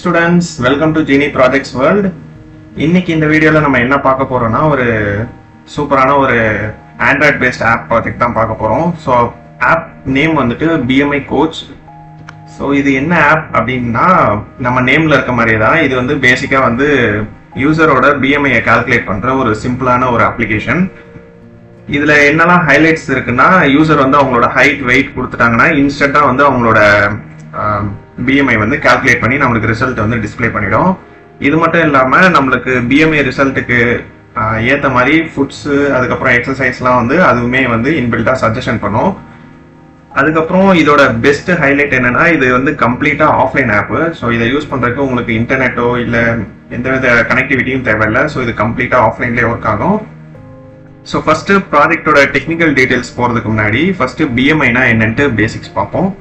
Students, welcome to ஜீனி projects world. இன்னைக்கு இந்த வீடியோவில் நம்ம என்ன பார்க்க போறோம்னா ஒரு சூப்பரான ஒரு ஆண்ட்ராய்ட் பேஸ்ட் ஆப் ப்ராஜெக்ட் தான் பார்க்க போறோம். ஸோ ஆப் நேம் வந்துட்டு BMI கோச். ஸோ இது என்ன ஆப் அப்படின்னா நம்ம நேம்ல இருக்க மாதிரியே தான் இது வந்து பேசிக்கா வந்து யூசரோட BMI கால்குலேட் பண்ற ஒரு சிம்பிளான ஒரு அப்ளிகேஷன். இதுல என்னெல்லாம் ஹைலைட்ஸ் இருக்குன்னா, யூசர் வந்து அவங்களோட ஹைட் வெயிட் கொடுத்துட்டாங்கன்னா இன்ஸ்டன்டா வந்து அவங்களோட BMI வந்து கால்குலேட் பண்ணி நம்மளுக்கு ரிசல்ட் வந்து டிஸ்பிளே பண்ணிடும். இது மட்டும் இல்லாம நம்மளுக்கு BMI ரிசல்ட்டுக்கு ஏற்ற மாதிரி ஃபுட்ஸ் அதுக்கப்புறம் எக்ஸசைஸ்லாம் வந்து அதுவுமே வந்து இன்பில்டா சஜஷன் பண்ணும். அதுக்கப்புறம் இதோட பெஸ்ட் ஹைலைட் என்னன்னா, இது வந்து கம்ப்ளீட்டா ஆஃப்லைன் ஆப். ஸோ இதை யூஸ் பண்றதுக்கு உங்களுக்கு இன்டர்நெட்டோ இல்ல எந்தவித கனெக்டிவிட்டியும் தேவையில்லை. ஸோ இது கம்ப்ளீட்டா ஆஃப்லைன்லேயே ஒர்க் ஆகும். ஸோ ஃபர்ஸ்ட் ப்ராஜெக்டோட டெக்னிக்கல் டீடைல்ஸ் போறதுக்கு முன்னாடி ஃபர்ஸ்ட் BMIனா என்னன்ட்டு பேசிக்ஸ் பார்ப்போம்.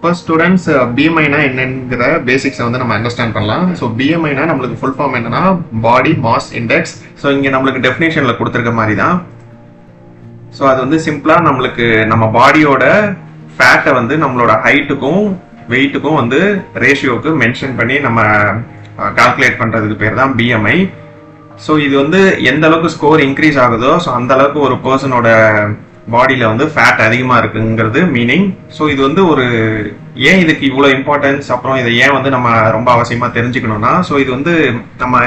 ஃபர்ஸ்ட் ஸ்டூடெண்ட்ஸ், BMIனா என்னங்கிற பேசிக்ஸை வந்து நம்ம அண்டர்ஸ்டாண்ட் பண்ணலாம். ஸோ BMIனா நம்மளுக்கு ஃபுல் ஃபார்ம் என்னன்னா பாடி மாஸ் இண்டெக்ஸ். ஸோ இங்க நம்மளுக்கு டெஃபினேஷன்ல கொடுத்துருக்க மாதிரி தான். ஸோ அது வந்து சிம்பிளா நம்மளுக்கு நம்ம பாடியோட ஃபேட்டை வந்து நம்மளோட ஹைட்டுக்கும் வெயிட்டுக்கும் வந்து ரேஷியோக்கு மென்ஷன் பண்ணி நம்ம கால்குலேட் பண்றதுக்கு பேர் தான் BMI. ஸோ இது வந்து எந்த அளவுக்கு ஸ்கோர் இன்க்ரீஸ் ஆகுதோ ஸோ அந்த அளவுக்கு ஒரு பர்சனோட பாடியில வந்து ஃபேட் அதிகமா இருக்குங்கிறது மீனிங். ஸோ இது வந்து ஒரு ஏன் இதுக்கு இவ்வளோ இம்பார்ட்டன்ஸ், அப்புறம் இதை ஏன் வந்து நம்ம ரொம்ப அவசியமா தெரிஞ்சுக்கணும்னா, ஸோ இது வந்து நம்ம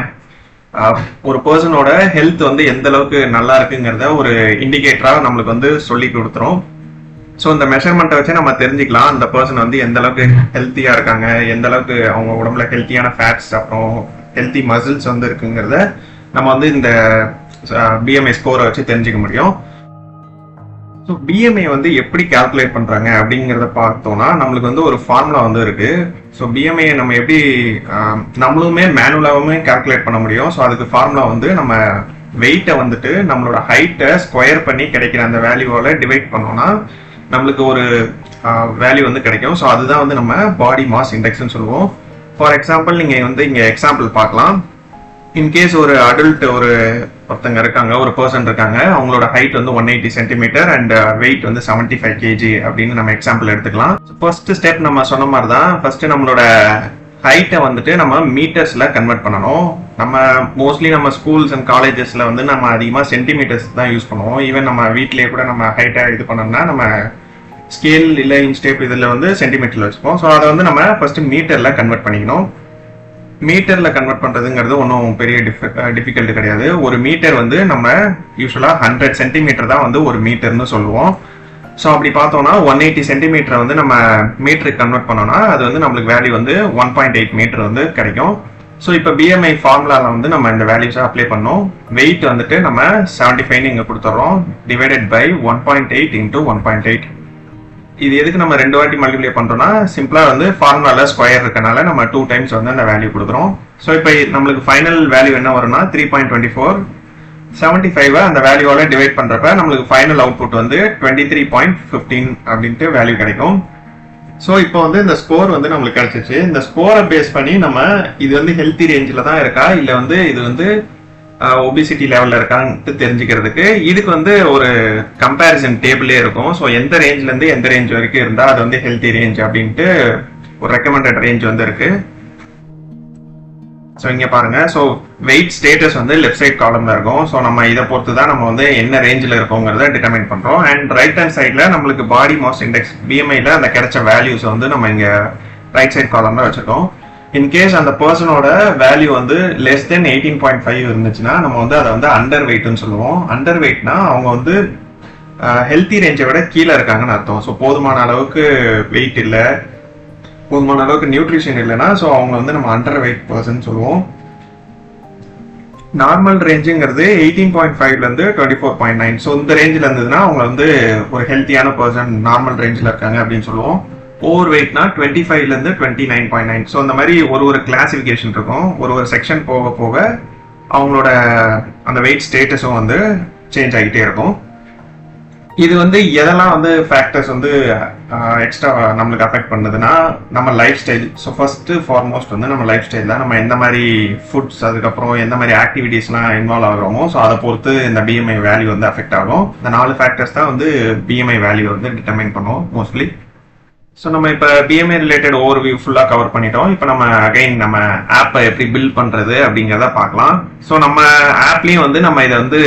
ஒரு பர்சனோட ஹெல்த் வந்து எந்த அளவுக்கு நல்லா இருக்குங்கிறத ஒரு இண்டிகேட்டரா நம்மளுக்கு வந்து சொல்லி கொடுத்துரும். ஸோ இந்த மெஷர்மெண்ட்டை வச்சு நம்ம தெரிஞ்சுக்கலாம் அந்த பர்சன் வந்து எந்த அளவுக்கு ஹெல்த்தியா இருக்காங்க, எந்த அளவுக்கு அவங்க உடம்புல ஹெல்த்தியான ஃபேட்ஸ் அப்புறம் ஹெல்த்தி மசில்ஸ் வந்து இருக்குங்கிறத நம்ம வந்து இந்த BMI ஸ்கோரை வச்சு தெரிஞ்சுக்க முடியும். ஸோ BMI வந்து எப்படி கால்குலேட் பண்றாங்க அப்படிங்கிறத பார்த்தோம்னா, நம்மளுக்கு வந்து ஒரு ஃபார்முலா வந்து இருக்கு. ஸோ BMI நம்ம எப்படி நம்மளுமே மேனுவலாவுமே கால்குலேட் பண்ண முடியும். ஸோ அதுக்கு ஃபார்முலா வந்து நம்ம வெயிட்டை வந்துட்டு நம்மளோட ஹைட்டை ஸ்கொயர் பண்ணி கிடைக்கிற அந்த வேல்யூவால டிவைட் பண்ணோம்னா நம்மளுக்கு ஒரு வேல்யூ வந்து கிடைக்கும். ஸோ அதுதான் வந்து நம்ம பாடி மாஸ் இண்டெக்ஸ்ன்னு சொல்லுவோம். ஃபார் எக்ஸாம்பிள் நீங்க வந்து இங்க எக்ஸாம்பிள் பார்க்கலாம். இன்கேஸ் ஒரு அடல்ட் ஒருத்தங்க இருக்காங்க, ஒரு பர்சன் இருக்காங்க, அவங்களோட ஹைட் வந்து 180 சென்டிமீட்டர் அண்ட் வெயிட் வந்து 75 kg அப்படின்னு நம்ம எக்ஸாம்பிள் எடுத்துக்கலாம். ஃபர்ஸ்ட் ஸ்டெப் நம்ம சொன்ன மாதிரி தான். ஃபர்ஸ்ட் நம்மளோட ஹைட்டை வந்துட்டு நம்ம மீட்டர்ஸ்ல கன்வெர்ட் பண்ணணும். நம்ம மோஸ்ட்லி நம்ம ஸ்கூல்ஸ் அண்ட் காலேஜஸ்ல வந்து நம்ம அதிகமாக சென்டிமீட்டர்ஸ் தான் யூஸ் பண்ணுவோம். ஈவன் நம்ம வீட்லயே கூட நம்ம ஹைட்டை இது பண்ணோம்னா நம்ம ஸ்கேல் இல்லை இன்ஸ்டேப் இதில் வந்து சென்டிமீட்டர்ல வச்சுப்போம். ஸோ அதை வந்து நம்ம ஃபர்ஸ்ட் மீட்டர்ல கன்வெர்ட் பண்ணிக்கணும். மீட்டர்ல கன்வெர்ட் பண்றதுங்கிறது ஒன்றும் பெரிய டிஃபிகல்ட் கிடையாது. ஒரு மீட்டர் வந்து நம்ம யூஸ்வலா 100 சென்டிமீட்டர் தான் வந்து ஒரு மீட்டர்னு சொல்லுவோம். ஸோ அப்படி பார்த்தோம்னா 180 சென்டிமீட்டர் வந்து நம்ம மீட்டருக்கு கன்வெர்ட் பண்ணோம்னா அது வந்து நம்மளுக்கு வேல்யூ வந்து 1.8 மீட்டர் வந்து கிடைக்கும். ஸோ இப்போ BMI ஃபார்முலால வந்து நம்ம இந்த வேல்யூஸை அப்ளை பண்ணோம். வெயிட் வந்துட்டு நம்ம 75 இங்க கொடுத்துறோம், டிவைடட் பை 1.8 இன்டூ 1.8. இது எதுக்கு நம்ம 2 வாட்டி மல்டிப்ளை பண்றோம்னா, சிம்பிளா வந்து ஃபார்முலால ஸ்கொயர் இருக்கனால நம்ம 2 டைம்ஸ் வந்து அந்த வேல்யூ கொடுக்குறோம். ஸோ இப்போ நம்மளுக்கு ஃபைனல் வேல்யூ என்ன வரும்னா 3.24. 75 அந்த வேல்யூவால டிவைட் பண்றப்ப நம்மளுக்கு ஃபைனல் அவுட்புட் வந்து 23.15 அப்படின்ட்டு வேல்யூ கிடைக்கும். ஸோ இப்போ வந்து இந்த ஸ்கோர் வந்து நம்மளுக்கு கிடைச்சிச்சு. இந்த ஸ்கோரை பேஸ் பண்ணி நம்ம இது வந்து ஹெல்த்தி ரேஞ்சில் தான் இருக்கா இல்லை வந்து இது வந்து ஒபிசிட்டி லெவல்ல இருக்கான்னு தெரிஞ்சுக்கிறதுக்கு இதுக்கு வந்து ஒரு கம்பேரிசன் டேபிளே இருக்கும். ஸோ எந்த ரேஞ்ச்ல இருந்து எந்த ரேஞ்ச் வரைக்கும் இருந்தா அது வந்து ஹெல்த்தி ரேஞ்ச் அப்படின்ட்டு ஒரு ரெக்கமெண்டட் ரேஞ்ச் வந்து இருக்கு. ஸோ இங்க பாருங்க. ஸோ வெயிட் ஸ்டேட்டஸ் வந்து லெஃப்ட் சைட் காலம்ல இருக்கும். ஸோ நம்ம இதை பொறுத்து தான் நம்ம வந்து என்ன ரேஞ்சில் இருக்கோங்கிறத டிட்டர்மைன் பண்றோம். அண்ட் ரைட் ஹேண்ட் சைட்ல நம்மளுக்கு பாடி மாஸ் இண்டெக்ஸ் BMIல அந்த கிடைச்ச வேல்யூஸ் வந்து நம்ம இங்க ரைட் சைட் காலம்ல வச்சிருக்கோம். இன்கேஸ் அந்த பர்சனோட வேல்யூ வந்து லெஸ் தென் 18.5 இருந்துச்சுன்னா நம்ம வந்து அதை வந்து அண்டர் வெயிட்னு சொல்லுவோம். அண்டர் வெயிட்னா அவங்க வந்து ஹெல்த்தி ரேஞ்சை விட கீழே இருக்காங்கன்னு அர்த்தம். ஸோ போதுமான அளவுக்கு வெயிட் இல்லை, போதுமான அளவுக்கு நியூட்ரிஷன் இல்லைன்னா ஸோ அவங்க வந்து நம்ம அண்டர் வெயிட் பர்சன் சொல்லுவோம். நார்மல் ரேஞ்சுங்கிறது 18.5ல இருந்து 24.9. ஸோ இந்த ரேஞ்சில் இருந்ததுன்னா அவங்க வந்து ஒரு ஹெல்த்தியான பர்சன் நார்மல் ரேஞ்சில் இருக்காங்க அப்படின்னு சொல்லுவோம். ஓவர் வெயிட்னா 25ல இருந்து 29.9. ஸோ இந்த மாதிரி ஒரு கிளாசிபிகேஷன் இருக்கும். ஒரு செக்ஷன் போக போக அவங்களோட அந்த வெயிட் ஸ்டேட்டஸும் வந்து சேஞ்ச் ஆகிட்டே இருக்கும். இது வந்து எதெல்லாம் வந்து ஃபேக்டர்ஸ் வந்து எக்ஸ்ட்ரா நம்மளுக்கு அஃபெக்ட் பண்ணுதுன்னா நம்ம life style. So first foremost வந்து நம்ம லைஃப் ஸ்டைல் தான். நம்ம எந்த மாதிரி ஃபுட்ஸ் அதுக்கப்புறம் எந்த மாதிரி ஆக்டிவிட்டீஸ்லாம் இன்வால்வ் ஆகிறோமோ ஸோ அதை பொறுத்து இந்த பிஎம்ஐ வேல்யூ வந்து அஃபெக்ட் ஆகும். இந்த 4 ஃபேக்டர்ஸ் தான் வந்து பிஎம்ஐ வேல்யூ வந்து டிட்டர்மைன் பண்ணுவோம் மோஸ்ட்லி. ஸோ நம்ம இப்போ பிஎம்ஐ ரிலேட்டட் ஓவர்வியூ ஃபுல்லாக கவர் பண்ணிட்டோம். இப்போ நம்ம அகைன் நம்ம ஆப்பை எப்படி பில்ட் பண்ணுறது அப்படிங்கிறத பார்க்கலாம். ஸோ நம்ம ஆப்லேயும் வந்து நம்ம இதை வந்து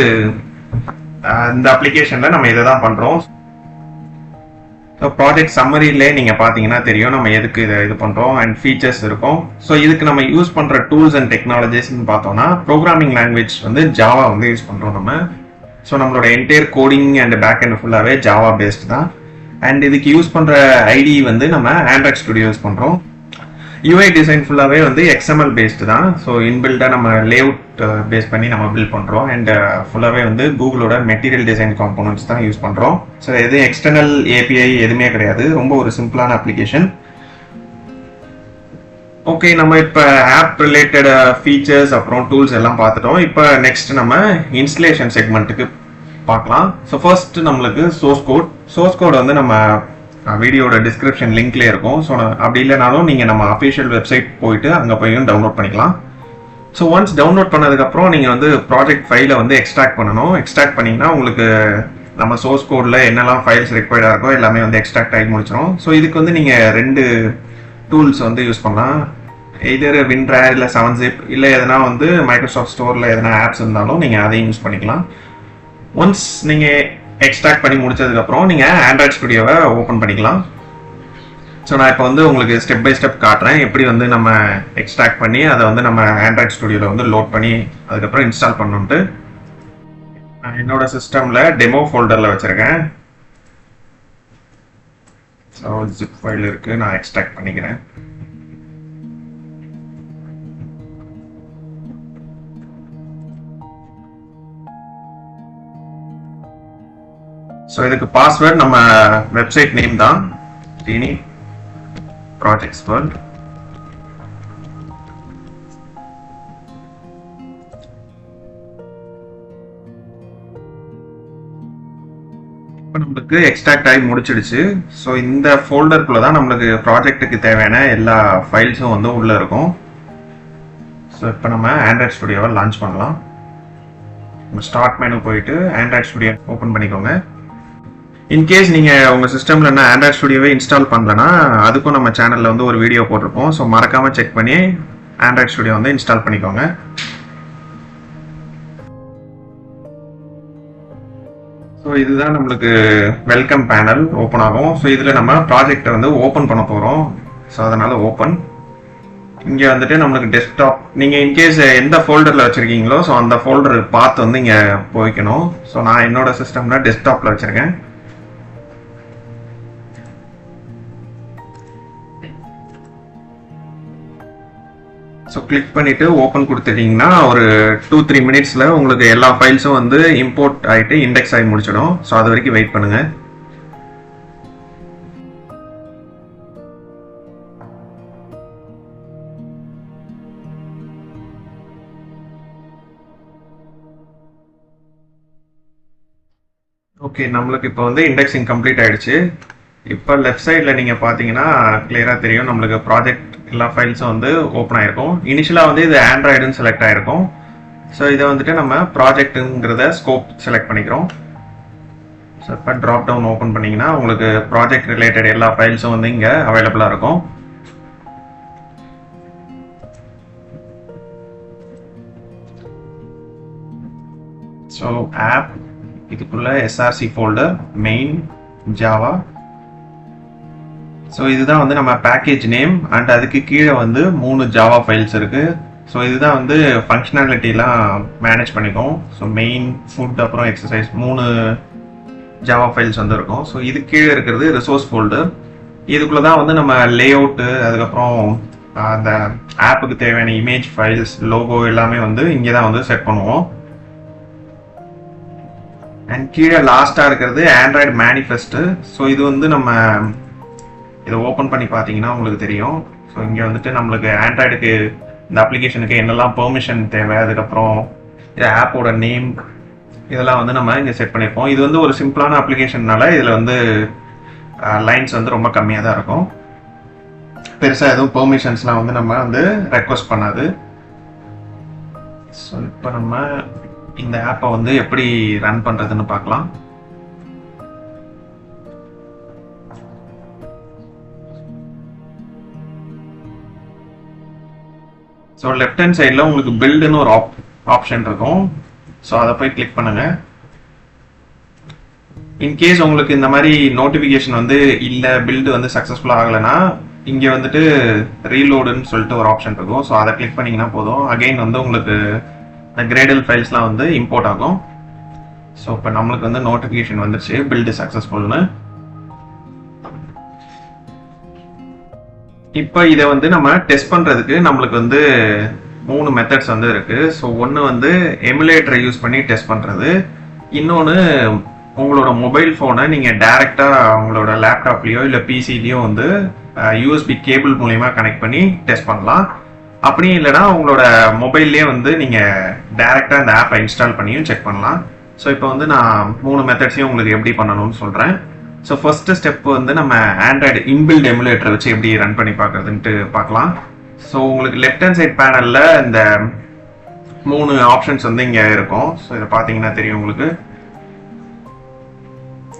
இந்த அப்ளிகேஷனில் நம்ம இதை தான் பண்ணுறோம். ஸோ ப்ராஜெக்ட் சம்மரியிலே நீங்கள் பார்த்தீங்கன்னா தெரியும் நம்ம எதுக்கு இதை இது பண்ணுறோம் அண்ட் ஃபீச்சர்ஸ் இருக்கும். ஸோ இதுக்கு நம்ம யூஸ் பண்ணுற டூல்ஸ் அண்ட் டெக்னாலஜிஸ்ன்னு பார்த்தோம்னா ப்ரோக்ராமிங் லாங்குவேஜ் வந்து ஜாவா வந்து யூஸ் பண்ணுறோம் நம்ம. ஸோ நம்மளோட entire coding and back end ஃபுல்லாகவே ஜாவா பேஸ்ட் தான். அண்ட் இதுக்கு யூஸ் பண்ணுற ஐடி வந்து நம்ம ஆண்ட்ராய்ட் ஸ்டுடியோ யூஸ் பண்ணுறோம். யூஐ டிசைன் ஃபுல்லாகவே வந்து XML பேஸ்டு தான். ஸோ இன்பில்டாக நம்ம லேஅவுட் பேஸ் பண்ணி நம்ம பில்ட் பண்ணுறோம். அண்ட் ஃபுல்லாகவே வந்து கூகுளோட மெட்டீரியல் டிசைன் காம்போனன்ட்ஸ் தான் யூஸ் பண்ணுறோம். ஸோ எதுவும் எக்ஸ்டர்னல் ஏபிஐ எதுவுமே கிடையாது. ரொம்ப ஒரு சிம்பிளான அப்ளிகேஷன். ஓகே, நம்ம இப்போ ஆப் ரிலேட்டட் ஃபீச்சர்ஸ் அப்புறம் டூல்ஸ் எல்லாம் பார்த்துட்டோம். இப்போ நெக்ஸ்ட் நம்ம இன்ஸ்டலேஷன் செக்மெண்ட்டுக்கு பார்க்கலாம். ஸோ ஃபர்ஸ்ட் நம்மளுக்கு சோர்ஸ் கோட் வந்து நம்ம வீடியோட டிஸ்கிரிப்ஷன் லிங்க்லேயே இருக்கும். ஸோ அப்படி இல்லைனாலும் நீங்கள் நம்ம அஃபிஷியல் வெப்சைட் போயிட்டு அங்கே போயும் டவுன்லோட் பண்ணிக்கலாம். ஸோ ஒன்ஸ் டவுன்லோட் பண்ணதுக்கப்புறம் நீங்கள் வந்து ப்ராஜெக்ட் ஃபைலை வந்து எக்ஸ்ட்ராக்ட் பண்ணணும். எக்ஸ்ட்ராக்ட் பண்ணிங்கன்னா உங்களுக்கு நம்ம சோர்ஸ் கோடில் என்னெல்லாம் ஃபைல்ஸ் ரெக்வயர்டாக இருக்கோ எல்லாமே வந்து எக்ஸ்ட்ராக்ட் ஆகி முடிச்சிடும். ஸோ இதுக்கு வந்து நீங்கள் 2 டூல்ஸ் வந்து யூஸ் பண்ணலாம். எதர் WinRAR இல்லை 7zip இல்லை எதனா வந்து மைக்ரோசாஃப்ட் ஸ்டோரில் எதனா ஆப்ஸ் இருந்தாலும் நீங்கள் அதையும் யூஸ் பண்ணிக்கலாம். ஒன்ஸ் நீங்கள் எக்ஸ்ட்ராக்ட் பண்ணி முடிச்சதுக்கப்புறம் நீங்கள் ஆண்ட்ராய்ட் ஸ்டுடியோவை ஓப்பன் பண்ணிக்கலாம். ஸோ நான் இப்போ வந்து உங்களுக்கு ஸ்டெப் பை ஸ்டெப் காட்டுறேன் எப்படி வந்து நம்ம எக்ஸ்ட்ராக்ட் பண்ணி அதை வந்து நம்ம ஆண்ட்ராய்ட் ஸ்டுடியோவில் வந்து லோட் பண்ணி அதுக்கப்புறம் இன்ஸ்டால் பண்ணணுன்ட்டு. நான் என்னோட சிஸ்டமில் டெமோ ஃபோல்டரில் வச்சுருக்கேன். ஸோ ஜிப் ஃபைல் இருக்குது, நான் எக்ஸ்ட்ராக்ட் பண்ணிக்கிறேன். ஸோ இதுக்கு பாஸ்வேர்ட் நம்ம வெப்சைட் நேம் தான், Genie Projects World. இப்போ நம்மளுக்கு எக்ஸ்ட்ராக்ட் ஆகி முடிச்சிடுச்சு. ஸோ இந்த ஃபோல்டருக்குள்ள தான் நம்மளுக்கு ப்ராஜெக்ட்டுக்கு தேவையான எல்லா ஃபைல்ஸும் வந்து உள்ளே இருக்கும். ஸோ இப்போ நம்ம ஆண்ட்ராய்ட் ஸ்டுடியோவை லான்ச் பண்ணலாம். ஸ்டார்ட் மெனு போயிட்டு ஆண்ட்ராய்ட் ஸ்டுடியோ ஓப்பன் பண்ணிக்கோங்க. இன்கேஸ் நீங்கள் உங்கள் சிஸ்டமில் என்ன ஆண்ட்ராய்ட் ஸ்டுடியோவே இன்ஸ்டால் பண்ணலன்னா அதுக்கும் நம்ம சேனலில் வந்து ஒரு வீடியோ போட்டிருப்போம். ஸோ மறக்காமல் செக் பண்ணி ஆண்ட்ராய்ட் ஸ்டுடியோ வந்து இன்ஸ்டால் பண்ணிக்கோங்க. ஸோ இதுதான் நம்மளுக்கு வெல்கம் பேனல் ஓப்பன் ஆகும். ஸோ இதில் நம்ம ப்ராஜெக்டை வந்து ஓப்பன் பண்ண போகிறோம். ஸோ அதனால் ஓப்பன். இங்கே வந்துட்டு நம்மளுக்கு டெஸ்க்டாப், நீங்கள் இன்கேஸ் எந்த ஃபோல்டரில் வச்சுருக்கீங்களோ ஸோ அந்த ஃபோல்டர் பார்த்து வந்து இங்கே போய்க்கணும். ஸோ நான் என்னோட சிஸ்டமில் டெஸ்க்டாப்பில் வச்சுருக்கேன். ஸோ கிளிக் பண்ணிவிட்டு ஓப்பன் கொடுத்துட்டிங்கன்னா ஒரு 2-3 மினிட்ஸில் உங்களுக்கு எல்லா ஃபைல்ஸும் வந்து இம்போர்ட் ஆகிட்டு இண்டெக்ஸ் ஆகி முடிச்சிடும். ஸோ அது வரைக்கும் வெயிட் பண்ணுங்கள். ஓகே, நம்மளுக்கு இப்போ வந்து இண்டெக்ஸிங் கம்ப்ளீட் ஆகிடுச்சு. இப்போ லெஃப்ட் சைடில் நீங்கள் பார்த்தீங்கன்னா கிளியராக தெரியும் நம்மளுக்கு ப்ராஜெக்ட் எல்லா ஃபைல்ஸும் வந்து ஓப்பன் ஆகிருக்கும். இனிஷியலாக வந்து இது ஆண்ட்ராய்டுன்னு செலக்ட் ஆகிருக்கும். ஸோ இதை வந்துட்டு நம்ம ப்ராஜெக்ட்டுங்கிறத ஸ்கோப் செலக்ட் பண்ணிக்கிறோம். ஸோ இப்போ ட்ராப் டவுன் ஓப்பன் பண்ணிங்கன்னா உங்களுக்கு ப்ராஜெக்ட் ரிலேட்டட் எல்லா ஃபைல்ஸும் வந்து இங்கே அவைலபிளாக இருக்கும். ஸோ ஆப் இதுக்குள்ள SRC folder, main, Java. So இதுதான் வந்து நம்ம பேக்கேஜ் நேம் அண்ட் அதுக்கு கீழே வந்து 3 ஜாவா ஃபைல்ஸ் இருக்கு. ஸோ இதுதான் வந்து ஃபங்க்ஷனாலிட்டிலாம் மேனேஜ் பண்ணிக்கும். ஸோ மெயின், ஃபுட் அப்புறம் எக்ஸசைஸ் 3 ஜாவா ஃபைல்ஸ் வந்து இருக்கும். ஸோ இது கீழே இருக்கிறது ரிசோர்ஸ் ஃபோல்டர். இதுக்குள்ள தான் வந்து நம்ம லேஅவுட்டு அதுக்கப்புறம் அந்த ஆப்புக்கு தேவையான இமேஜ் ஃபைல்ஸ், லோகோ எல்லாமே வந்து இங்கே தான் வந்து செட் பண்ணுவோம். அண்ட் கீழே லாஸ்ட்டாக இருக்கிறது ஆண்ட்ராய்டு மேனிஃபெஸ்ட்டு. ஸோ இது வந்து நம்ம இதை ஓப்பன் பண்ணி பார்த்தீங்கன்னா உங்களுக்கு தெரியும். ஸோ இங்கே வந்துட்டு நம்மளுக்கு ஆண்ட்ராய்டுக்கு இந்த அப்ளிகேஷனுக்கு என்னெல்லாம் பெர்மிஷன் தேவை, அதுக்கப்புறம் இது ஆப்போட நேம், இதெல்லாம் வந்து நம்ம இங்கே செட் பண்ணியிருப்போம். இது வந்து ஒரு சிம்பிளான அப்ளிகேஷன்னால இதில் வந்து லைன்ஸ் வந்து ரொம்ப கம்மியாக தான் இருக்கும். பெருசாக எதுவும் பெர்மிஷன்ஸ்லாம் வந்து நம்ம வந்து ரெக்வஸ்ட் பண்ணாது. ஸோ இப்போ நம்ம இந்த ஆப்பை வந்து எப்படி ரன் பண்ணுறதுன்னு பார்க்கலாம். ஸோ லெஃப்ட் ஹேண்ட் சைடில் உங்களுக்கு பில்டுன்னு ஒரு ஆப்ஷன் இருக்கும். ஸோ அதை போய் கிளிக் பண்ணுங்க. இன்கேஸ் உங்களுக்கு இந்த மாதிரி நோட்டிஃபிகேஷன் வந்து இல்லை, பில்டு வந்து சக்ஸஸ்ஃபுல்லாக ஆகலைன்னா இங்கே வந்துட்டு ரீலோடுன்னு சொல்லிட்டு ஒரு ஆப்ஷன் இருக்கும். ஸோ அதை கிளிக் பண்ணிங்கன்னா போதும். அகெயின் வந்து உங்களுக்கு இந்த கிரேடல் ஃபைல்ஸ்லாம் வந்து இம்போர்ட் ஆகும். ஸோ இப்போ நம்மளுக்கு வந்து நோட்டிஃபிகேஷன் வந்துருச்சு பில்டு சக்ஸஸ்ஃபுல்னு. இப்போ இதை வந்து நம்ம டெஸ்ட் பண்ணுறதுக்கு நம்மளுக்கு வந்து 3 மெத்தட்ஸ் வந்து இருக்கு. ஸோ ஒன்று வந்து எமுலேட்டரை யூஸ் பண்ணி டெஸ்ட் பண்ணுறது. இன்னொன்று உங்களோட மொபைல் ஃபோனை நீங்கள் டைரெக்டாக உங்களோட லேப்டாப்லேயோ இல்லை பிசிலேயோ வந்து யூஎஸ்பி கேபிள் மூலயமா கனெக்ட் பண்ணி டெஸ்ட் பண்ணலாம். அப்படியும் இல்லைனா உங்களோட மொபைல்லேயே வந்து நீங்கள் டைரெக்டாக இந்த ஆப்பை இன்ஸ்டால் பண்ணியும் செக் பண்ணலாம். ஸோ இப்போ வந்து நான் 3 மெத்தட்ஸையும் உங்களுக்கு எப்படி பண்ணணும்னு சொல்கிறேன். ஸோ ஃபர்ஸ்ட் ஸ்டெப் வந்து நம்ம ஆண்ட்ராய்டு இன்பில்ட் எமுலேட்டரை வச்சு எப்படி ரன் பண்ணி பார்க்குறதுன்ட்டு பார்க்கலாம். ஸோ உங்களுக்கு லெஃப்ட் ஹேண்ட் சைட் பேனலில் இந்த 3 ஆப்ஷன்ஸ் வந்து இங்கே இருக்கும். ஸோ இதை பார்த்தீங்கன்னா தெரியும் உங்களுக்கு.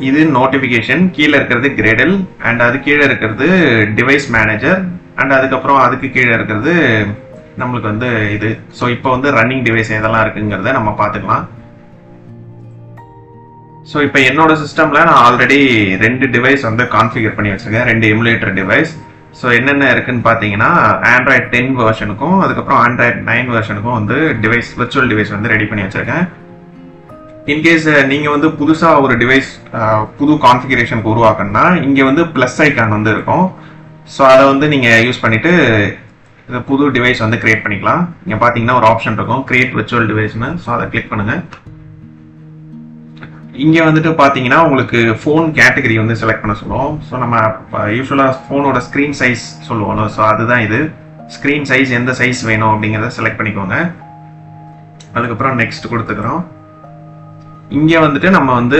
இது நோட்டிஃபிகேஷன், கீழே இருக்கிறது கிரேடல், அண்ட் அது கீழே இருக்கிறது டிவைஸ் மேனேஜர், அண்ட் அதுக்கப்புறம் அதுக்கு கீழே இருக்கிறது நம்மளுக்கு வந்து இது. ஸோ இப்போ வந்து ரன்னிங் டிவைஸ் எதெல்லாம் இருக்குங்கிறத நம்ம பார்த்துக்கலாம். ஸோ இப்போ என்னோட சிஸ்டமில் நான் ஆல்ரெடி 2 டிவைஸ் வந்து கான்ஃபிகர் பண்ணி வச்சுருக்கேன், 2 எமுலேட்டர் டிவைஸ். ஸோ என்னென்ன இருக்குன்னு பார்த்தீங்கன்னா ஆண்ட்ராய்டு 10 வெர்ஷனுக்கும் அதுக்கப்புறம் ஆண்ட்ராய்டு 9 வெர்ஷனுக்கும் வந்து டிவைஸ் விர்ச்சுவல் டிவைஸ் வந்து ரெடி பண்ணி வச்சுருக்கேன். இன்கேஸ் நீங்கள் வந்து புதுசாக ஒரு டிவைஸ் புது கான்ஃபிகரேஷனுக்கு உருவாக்கணும்னா இங்கே வந்து ப்ளஸ் ஐக்கான் வந்து இருக்கும். ஸோ அதை வந்து நீங்கள் யூஸ் பண்ணிவிட்டு இந்த புது டிவைஸ் வந்து கிரியேட் பண்ணிக்கலாம். இங்கே பார்த்தீங்கன்னா ஒரு ஆப்ஷன் இருக்கும் கிரியேட் விர்ச்சுவல் டிவைஸ்னு. ஸோ அதை கிளிக் பண்ணுங்கள். இங்கே வந்துட்டு பார்த்தீங்கன்னா உங்களுக்கு ஃபோன் கேட்டகரி வந்து செலக்ட் பண்ண சொல்லுவோம். ஸோ நம்ம யூஸ்வலாக ஃபோனோட ஸ்க்ரீன் சைஸ் சொல்லுவோம். ஸோ அதுதான் இது. ஸ்க்ரீன் சைஸ் எந்த சைஸ் வேணும் அப்படிங்கிறத செலக்ட் பண்ணிக்கோங்க. அதுக்கப்புறம் நெக்ஸ்ட் கொடுத்துக்கிறோம். இங்கே வந்துட்டு நம்ம வந்து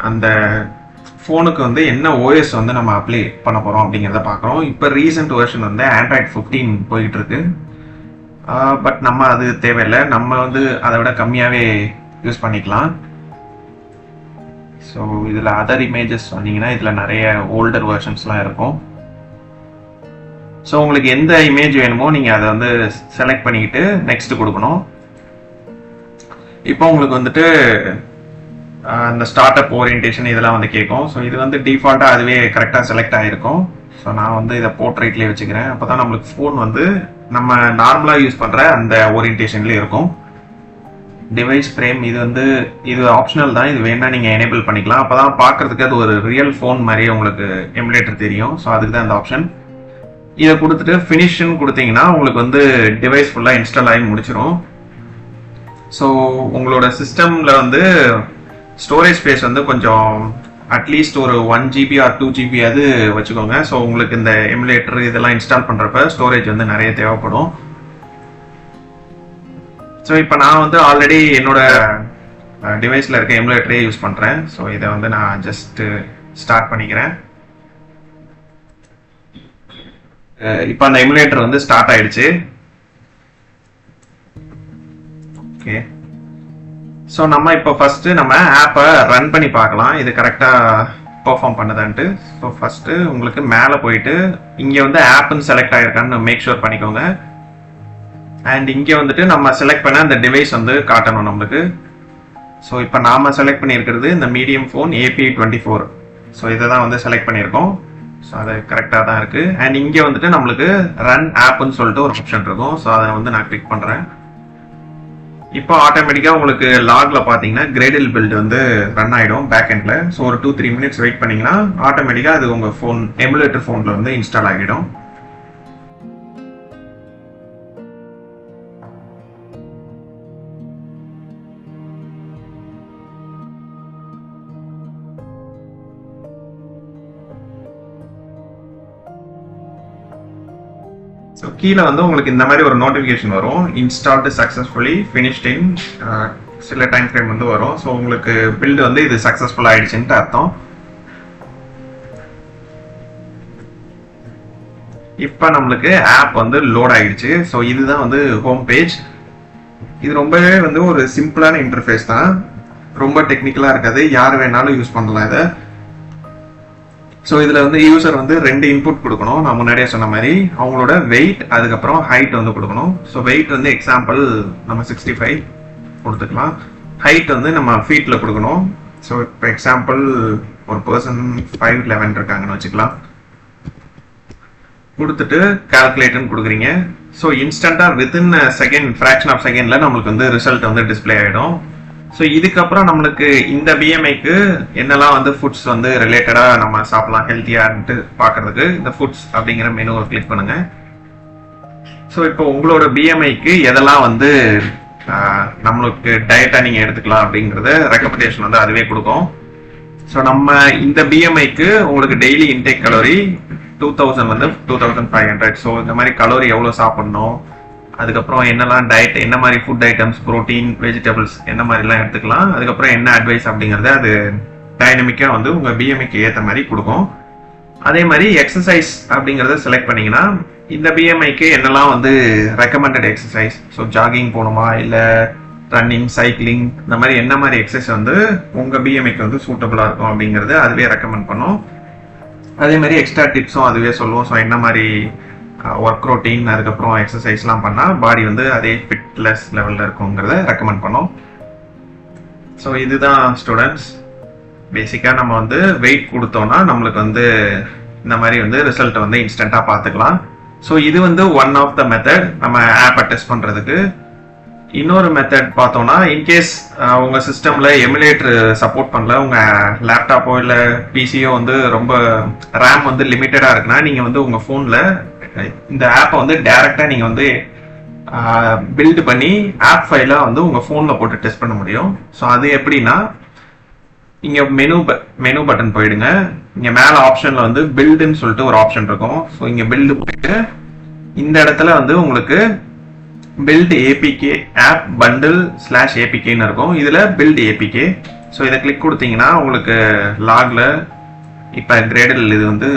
அந்த ஃபோனுக்கு வந்து என்ன ஓஎஸ் வந்து நம்ம அப்ளை பண்ண போகிறோம் அப்படிங்கிறத பார்க்குறோம். இப்போ ரீசெண்ட் வெர்ஷன் வந்து ஆண்ட்ராய்டு 15 போயிட்டு இருக்கு. பட் நம்ம அது தேவையில்லை, நம்ம வந்து அதை விட கம்மியாகவே யூஸ் பண்ணிக்கலாம். ஸோ இதில் அதர் இமேஜஸ் வந்தீங்கன்னா இதில் நிறைய ஓல்டர் வெர்ஷன்ஸ்லாம் இருக்கும். ஸோ உங்களுக்கு எந்த இமேஜ் வேணுமோ நீங்கள் அதை வந்து செலக்ட் பண்ணிக்கிட்டு நெக்ஸ்ட் கொடுக்கணும். இப்போ உங்களுக்கு வந்துட்டு இந்த ஸ்டார்ட் அப் ஓரியன்டேஷன் இதெல்லாம் வந்து கேட்கும். ஸோ இது வந்து டிஃபால்ட்டாக அதுவே கரெக்டாக செலக்ட் ஆகிருக்கும். ஸோ நான் வந்து இதை போர்ட்ரேட்லேயே வச்சுக்கிறேன். அப்போ தான் நம்மளுக்கு ஃபோன் வந்து நம்ம நார்மலாக யூஸ் பண்ணுற அந்த ஓரியன்டேஷன்லேயே இருக்கும். டிவைஸ் ஃப்ரேம் இது வந்து இது ஆப்ஷனல் தான், இது வேணா நீங்கள் எனேபிள் பண்ணிக்கலாம். அப்போ தான் பார்க்குறதுக்கு அது ஒரு ரியல் ஃபோன் மாதிரியே உங்களுக்கு எமுலேட்டர் தெரியும். ஸோ அதுக்கு தான் இந்த ஆப்ஷன். இதை கொடுத்துட்டு ஃபினிஷ்ன்னு கொடுத்தீங்கன்னா உங்களுக்கு வந்து டிவைஸ் ஃபுல்லாக இன்ஸ்டால் ஆகி முடிச்சிடும். ஸோ உங்களோட சிஸ்டமில் வந்து ஸ்டோரேஜ் ஸ்பேஸ் வந்து கொஞ்சம் அட்லீஸ்ட் ஒரு 1 GB or 2 GB அது வச்சுக்கோங்க. ஸோ உங்களுக்கு இந்த எமுலேட்டர் இதெல்லாம் இன்ஸ்டால் பண்ணுறப்ப ஸ்டோரேஜ் வந்து நிறைய தேவைப்படும். ஸோ இப்போ நான் வந்து ஆல்ரெடி என்னோட டிவைஸில் இருக்க எமுலேட்டரே யூஸ் பண்ணுறேன். ஸோ இதை வந்து நான் ஜஸ்ட் ஸ்டார்ட் பண்ணிக்கிறேன். இப்போ அந்த எமுலேட்டர் வந்து ஸ்டார்ட் ஆயிடுச்சு. ஓகே, ஸோ நம்ம இப்போ ஃபர்ஸ்ட் நம்ம ஆப்பை ரன் பண்ணி பார்க்கலாம் இது கரெக்டாக பெர்ஃபார்ம் பண்ணுதான்ட்டு. ஸோ ஃபர்ஸ்ட் உங்களுக்கு மேலே போயிட்டு இங்கே வந்து ஆப்னு செலக்ட் ஆயிருக்கான்னு மேக் ஷூர் பண்ணிக்கோங்க. அண்ட் இங்கே வந்துட்டு நம்ம செலக்ட் பண்ண அந்த டிவைஸ் வந்து காட்டணும் நம்மளுக்கு. ஸோ இப்போ நாம செலக்ட் பண்ணியிருக்கிறது இந்த மீடியம் ஃபோன் AP24. ஸோ இதை தான் வந்து செலக்ட் பண்ணியிருக்கோம். ஸோ அது கரெக்டாக தான் இருக்கு. அண்ட் இங்கே வந்துட்டு நம்மளுக்கு ரன் ஆப்னு சொல்லிட்டு ஒரு ஆப்ஷன் இருக்கும். ஸோ அதை வந்து நான் கிளிக் பண்ணுறேன். இப்போ ஆட்டோமேட்டிக்காக உங்களுக்கு லாக்ல பார்த்தீங்கன்னா கிரேடல் பில்ட் வந்து ரன் ஆகிடும் பேக் எண்டில். ஸோ ஒரு 2-3 மினிட்ஸ் வெயிட் பண்ணிங்கன்னா ஆட்டோமேட்டிக்காக அது உங்கள் ஃபோன் எமுலேட்டர் ஃபோனில் வந்து இன்ஸ்டால் ஆகிடும். ஸோ கீழே வந்து உங்களுக்கு இந்த மாதிரி ஒரு நோட்டிஃபிகேஷன் வரும், இன்ஸ்டால்டு சக்ஸஸ்ஃபுல்லி ஃபினிஷ்ட் இன் சில டைம் ஃப்ரேம் வந்து வரும். ஸோ உங்களுக்கு பில்டு வந்து இது சக்ஸஸ்ஃபுல் ஆயிடுச்சுன்ட்டு அர்த்தம். இப்போ நம்மளுக்கு ஆப் வந்து லோட் ஆயிடுச்சு. ஸோ இதுதான் வந்து ஹோம் பேஜ். இது ரொம்பவே வந்து ஒரு சிம்பிளான இன்டர்ஃபேஸ் தான், ரொம்ப டெக்னிக்கலாக இருக்காது, யார் வேணாலும் யூஸ் பண்ணலாம் இதை. ஸோ இதில் வந்து யூசர் வந்து 2 இன்புட் கொடுக்கணும். நான் முன்னாடியே சொன்ன மாதிரி அவங்களோட வெயிட் அதுக்கப்புறம் ஹைட் வந்து கொடுக்கணும். ஸோ வெயிட் வந்து எக்ஸாம்பிள் நம்ம 65 கொடுத்துக்கலாம். ஹைட் வந்து நம்ம ஃபீட்டில் கொடுக்கணும். ஸோ இப்போ எக்ஸாம்பிள் ஒரு பர்சன் 5'11" இருக்காங்கன்னு வச்சுக்கலாம். கொடுத்துட்டு கால்குலேட்னு கொடுக்குறீங்க. ஸோ இன்ஸ்டண்ட்டாக வித்தின் செகண்ட், ஃப்ராக்ஷன் ஆஃப் செகண்டில் நம்மளுக்கு வந்து ரிசல்ட் வந்து டிஸ்பிளே ஆகிடும். ஸோ இதுக்கப்புறம் நம்மளுக்கு இந்த பிஎம்ஐக்கு என்னெல்லாம் வந்து ஃபுட்ஸ் வந்து ரிலேட்டடாக நம்ம சாப்பிடலாம் ஹெல்த்தியான்ட்டு பார்க்கறதுக்கு இந்த ஃபுட்ஸ் அப்படிங்கிற மெனுவை கிளிக் பண்ணுங்க. ஸோ இப்போ உங்களோட பிஎம்ஐக்கு எதெல்லாம் வந்து நம்மளுக்கு டயட்டாக நீங்கள் எடுத்துக்கலாம் அப்படிங்கிறத ரெக்கமெண்டேஷன் வந்து அதுவே கொடுக்கும். ஸோ நம்ம இந்த பிஎம்ஐக்கு உங்களுக்கு டெய்லி இன்டேக் கலோரி 2000 வந்து 2500. ஸோ இந்த மாதிரி கலோரி எவ்வளோ சாப்பிடணும், அதுக்கப்புறம் என்னெல்லாம் டயட், என்ன மாதிரி ஃபுட் ஐட்டம்ஸ், ப்ரோட்டீன், வெஜிடபிள்ஸ் என்ன மாதிரிலாம் எடுத்துக்கலாம், அதுக்கப்புறம் என்ன அட்வைஸ் அப்படிங்கிறத அது டைனமிக்காக வந்து உங்கள் பிஎம்ஐக்கு ஏற்ற மாதிரி கொடுக்கும். அதே மாதிரி எக்ஸசைஸ் அப்படிங்கிறத செலக்ட் பண்ணிங்கன்னா இந்த பிஎம்ஐக்கு என்னெல்லாம் வந்து ரெக்கமெண்டட் எக்ஸசைஸ், ஸோ ஜாகிங் போகணுமா இல்லை ரன்னிங், சைக்கிளிங், இந்த மாதிரி என்ன மாதிரி எக்ஸசைஸ் வந்து உங்கள் பிஎம்ஐக்கு வந்து சூட்டபுளாக இருக்கும் அப்படிங்கிறது அதுவே ரெக்கமெண்ட் பண்ணும். அதே மாதிரி எக்ஸ்ட்ரா டிப்ஸும் அதுவே சொல்லுவோம். ஸோ என்ன மாதிரி ஒர்க் ரொட்டீன் அதுக்கப்புறம் எக்ஸசைஸ்லாம் பண்ணால் பாடி வந்து அதே ஃபிட்னஸ் லெவலில் இருக்குங்கிறத ரெக்கமெண்ட் பண்ணோம். ஸோ இதுதான் ஸ்டூடெண்ட்ஸ், பேசிக்காக நம்ம வந்து வெயிட் கொடுத்தோன்னா நம்மளுக்கு வந்து இந்த மாதிரி வந்து ரிசல்ட்டை வந்து இன்ஸ்டண்ட்டாக பார்த்துக்கலாம். ஸோ இது வந்து ஒன் ஆஃப் த மெத்தட் நம்ம ஆப்பை டெஸ்ட் பண்ணுறதுக்கு. இன்னொரு மெத்தட் பார்த்தோம்னா, இன்கேஸ் உங்கள் சிஸ்டமில் எமுலேட்டர் சப்போர்ட் பண்ணல, உங்கள் லேப்டாப்போ இல்லை பிசியோ வந்து ரொம்ப ரேம் வந்து லிமிட்டடாக இருக்குன்னா நீங்கள் வந்து உங்கள் ஃபோனில் இந்த ஆப்பை வந்து டைரெக்டாக நீங்கள் வந்து பில்டு பண்ணி ஆப் ஃபைலாக வந்து உங்கள் ஃபோனில் போட்டு டெஸ்ட் பண்ண முடியும். ஸோ அது எப்படின்னா, இங்கே மெனு பட்டன் போயிடுங்க. இங்கே மேலே ஆப்ஷனில் வந்து பில்டுன்னு சொல்லிட்டு ஒரு ஆப்ஷன் இருக்கும். ஸோ இங்கே பில்டு போயிட்டு இந்த இடத்துல வந்து உங்களுக்கு பில்ட் ஏபிகே ஆப் பண்டில் /APKன்னு இருக்கும். இதில் பில்ட் ஏபிகே. ஸோ இதை கிளிக் கொடுத்தீங்கன்னா உங்களுக்கு லாகில் இப்போ கிரேடல் இது வந்து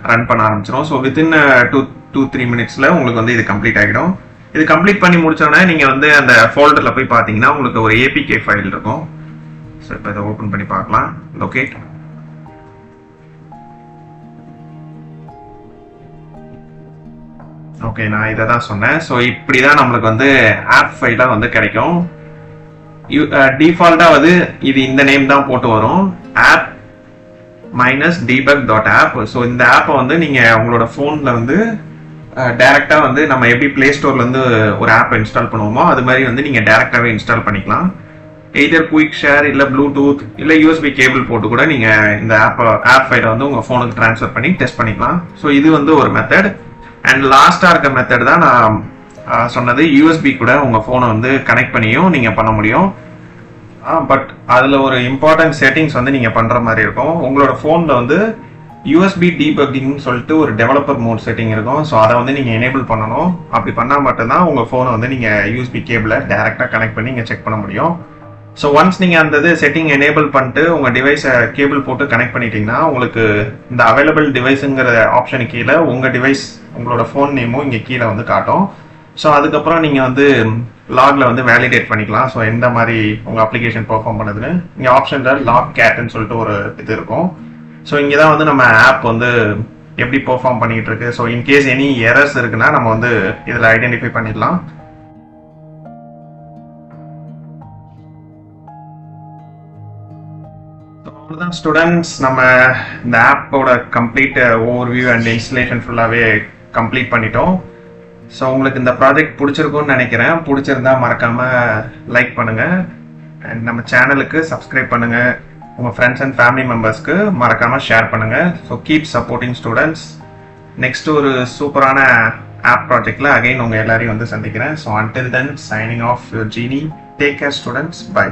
ரன் பண்ண ஆரம்பிச்சிடும். ஸோ வித்தின் 2-3 மினிட்ஸில் உங்களுக்கு வந்து இது கம்ப்ளீட் ஆகிடும். இது கம்ப்ளீட் பண்ணி முடிச்சோடனே நீங்கள் வந்து அந்த ஃபோல்டரில் போய் பார்த்தீங்கன்னா உங்களுக்கு ஒரு ஏபிகே ஃபைல் இருக்கும். ஸோ இப்போ இதை ஓப்பன் பண்ணி பார்க்கலாம். லொகேட். ஓகே, நான் இதை தான் சொன்னேன். ஸோ இப்படி தான் நம்மளுக்கு வந்து ஆப் ஃபைலாக வந்து கிடைக்கும். டிஃபால்ட்டாக வந்து இது இந்த நேம் தான் போட்டு வரும், app -debug.app. ஸோ இந்த ஆப்பை வந்து நீங்கள் உங்களோட ஃபோனில் வந்து டைரெக்டாக வந்து நம்ம எப்படி ப்ளே ஸ்டோர்லேருந்து ஒரு ஆப்பை இன்ஸ்டால் பண்ணுவோமோ அது மாதிரி வந்து நீங்கள் டைரெக்டாகவே இன்ஸ்டால் பண்ணிக்கலாம். எய்தர் குயிக் ஷேர் இல்லை ப்ளூடூத் இல்லை யூஎஸ்பி கேபிள் போட்டு கூட நீங்கள் இந்த ஆப் ஃபைலை வந்து உங்கள் ஃபோனுக்கு ட்ரான்ஸ்ஃபர் பண்ணி டெஸ்ட் பண்ணிக்கலாம். ஸோ இது வந்து ஒரு மெத்தட். அண்ட் லாஸ்ட்டாக இருக்க மெத்தட் தான் நான் சொன்னது, யூஎஸ்பி கூட உங்கள் ஃபோனை வந்து கனெக்ட் பண்ணியும் நீங்கள் பண்ண முடியும். பட் அதில் ஒரு இம்பார்ட்டன்ட் செட்டிங்ஸ் வந்து நீங்கள் பண்ணுற மாதிரி இருக்கும். உங்களோட ஃபோனில் வந்து யூஎஸ்பி டீபக்கிங்னு சொல்லிட்டு ஒரு டெவலப்பர் மோட் செட்டிங் இருக்கும். ஸோ அதை வந்து நீங்கள் எனேபிள் பண்ணணும். அப்படி பண்ணால் மட்டும்தான் உங்கள் ஃபோனை வந்து நீங்கள் யூஎஸ்பி கேபிளை டேரெக்டாக கனெக்ட் பண்ணி நீங்கள் செக் பண்ண முடியும். ஸோ ஒன்ஸ் நீங்கள் அந்த இது செட்டிங் எனேபிள் பண்ணிட்டு உங்கள் டிவைஸை கேபிள் போட்டு கனெக்ட் பண்ணிட்டீங்கன்னா உங்களுக்கு இந்த அவைலபிள் டிவைஸுங்கிற ஆப்ஷனுக்கு கீழே உங்கள் டிவைஸ் உங்களோட ஃபோன் நேமும் இங்கே கீழே வந்து காட்டும். ஸோ அதுக்கப்புறம் நீங்கள் வந்து லாகில் வந்து வேலிடேட் பண்ணிக்கலாம். ஸோ எந்த மாதிரி உங்கள் அப்ளிகேஷன் பெர்ஃபார்ம் பண்ணுதுன்னு இங்கே ஆப்ஷனில் லாக் கேட்னு சொல்லிட்டு ஒரு இது இருக்கும். ஸோ இங்கே தான் வந்து நம்ம ஆப் வந்து எப்படி பெர்ஃபார்ம் பண்ணிகிட்டு இருக்கு. ஸோ இன்கேஸ் எனி எரர்ஸ் இருக்குன்னா நம்ம வந்து இதில் ஐடென்டிஃபை பண்ணிடலாம். அவ்வளோதான் ஸ்டூடெண்ட்ஸ், நம்ம இந்த ஆப்போட கம்ப்ளீட் ஓவர்வியூ அண்ட் இன்ஸ்டலேஷன் ஃபுல்லாகவே கம்ப்ளீட் பண்ணிட்டோம். ஸோ உங்களுக்கு இந்த ப்ராஜெக்ட் பிடிச்சிருக்கும்னு நினைக்கிறேன். பிடிச்சிருந்தா மறக்காமல் லைக் பண்ணுங்கள் அண்ட் நம்ம சேனலுக்கு சப்ஸ்கிரைப் பண்ணுங்கள். உங்கள் ஃப்ரெண்ட்ஸ் அண்ட் ஃபேமிலி மெம்பர்ஸ்க்கு மறக்காமல் ஷேர் பண்ணுங்கள். So keep supporting students. Next ஒரு சூப்பரான ஆப் ப்ராஜெக்டில் அகைன் உங்கள் எல்லாரையும் வந்து சந்திக்கிறேன். So until then, signing off your genie. Take care students. By.